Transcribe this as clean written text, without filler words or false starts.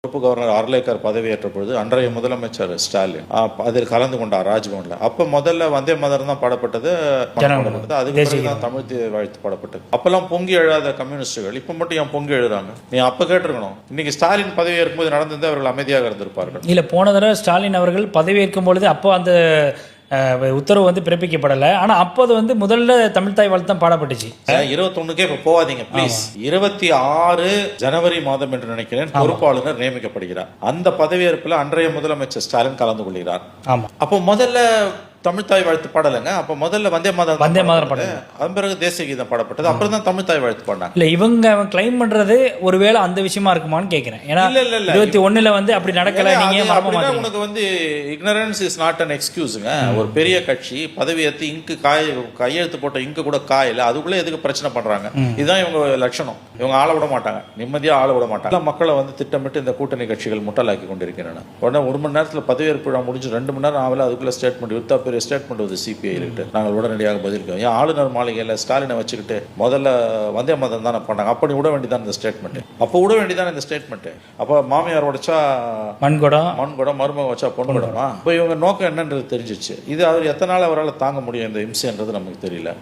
பொறுப்பு கவர்னர் அர்லேக்கர் பதவியேற்ற பொழுது அன்றைய முதலமைச்சர் ஸ்டாலின் அதில் கலந்து கொண்டார் ராஜ்பவன்ல. அப்ப முதல்ல வந்தே மாதரம் தான் பாடப்பட்டது, அதுக்கு பிறகுதான் தமிழ் வாழ்த்து பாடப்பட்டது. அப்பெல்லாம் பொங்கி எழுதாத கம்யூனிஸ்டுகள் இப்ப மட்டும் ஏன் பொங்கி எழுதுறாங்க? நீ அப்ப கேட்டிருக்கணும். இன்னைக்கு ஸ்டாலின் பதவி ஏற்கும்போது நடந்தது அவர்கள் அமைதியாக இருந்திருப்பார்கள். இல்ல, போன தடவை ஸ்டாலின் அவர்கள் பதவி ஏற்கும் பொழுது அப்போ அந்த உத்தரவு வந்து பிறப்பிக்கப்படலை. ஆனா அப்போது வந்து முதல்ல தமிழ்தாய் வாழ்த்து தான் பாடப்பட்டுச்சு. 21க்கே இப்ப போவாதீங்க ப்ளீஸ். 26 ஜனவரி மாதம் என்று நினைக்கிறேன் பொறுப்பாளர் நியமிக்கப்படுகிறார். அந்த பதவியேற்பில் அன்றைய முதலமைச்சர் ஸ்டாலின் கலந்து கொள்கிறார். அப்போ முதல்ல தமிழ்தாய் வாழ்த்து பாடலைங்க. அப்ப முதல்ல வந்தே மாதரம் பாடல, அதன் பிறகு தேசிய கீதம் பாடப்பட்டது, அப்புறம் தான் தமிழ்தாய் வாழ்த்து பாடினாங்க. இல்ல, இவங்க கிளைம் பண்றது ஒருவேளை அந்த விஷயமா இருக்குமான்னு கேட்கிறேன். ஏன்னா 21 வந்து அப்படி நடக்கல. நீங்க உனக்கு வந்து இக்னரன்ஸ் இஸ் நாட் அன் எக்ஸ்கியூஸுங்க. ஒரு பெரிய கட்சி பதவி ஏற்று இங்கு கையெழுத்து போட்ட இங்கு கூட காயல, அதுக்குள்ள எதுக்கு பிரச்சனை பண்றாங்க? இதுதான் இவங்க லட்சணம். இவங்க ஆள விட மாட்டாங்க, நிம்மதியா ஆள விட மாட்டாங்க. மக்களை வந்து திட்டமிட்டு இந்த கூட்டணி கட்சிகள் முட்டலாக்கி கொண்டிருக்கின்றன. உடனே 1 மணி நேரத்தில் பதவியேற்பு விழா முடிஞ்சு 2 மணி நேரம் ஆகல, அதுக்குள்ள ஸ்டேட்மெண்ட் ஸ்டேட்மெண்ட் வந்து சிபிஐ இருக்கு. நாங்கள் உடனடியாக பதிலுக்கோம். ஏன் ஆளுநர் மாளிகையில் ஸ்டாலினை வச்சுக்கிட்டு முதல்ல வந்தே மாதம் தானே பண்ணாங்க, அப்படி விட வேண்டியதான் இந்த ஸ்டேட்மெண்ட். அப்போ விட வேண்டியதான் இந்த ஸ்டேட்மெண்ட். அப்போ மாமியார் உடைச்சா மண்குடம், மருமக வச்சா பொண்ணுடமா? இப்போ இவங்க நோக்கம் என்னன்றது தெரிஞ்சிச்சு. இது அவர் எத்தனை நாள் அவரால் தாங்க முடியும் இந்த இம்சைன்றது நமக்கு தெரியல.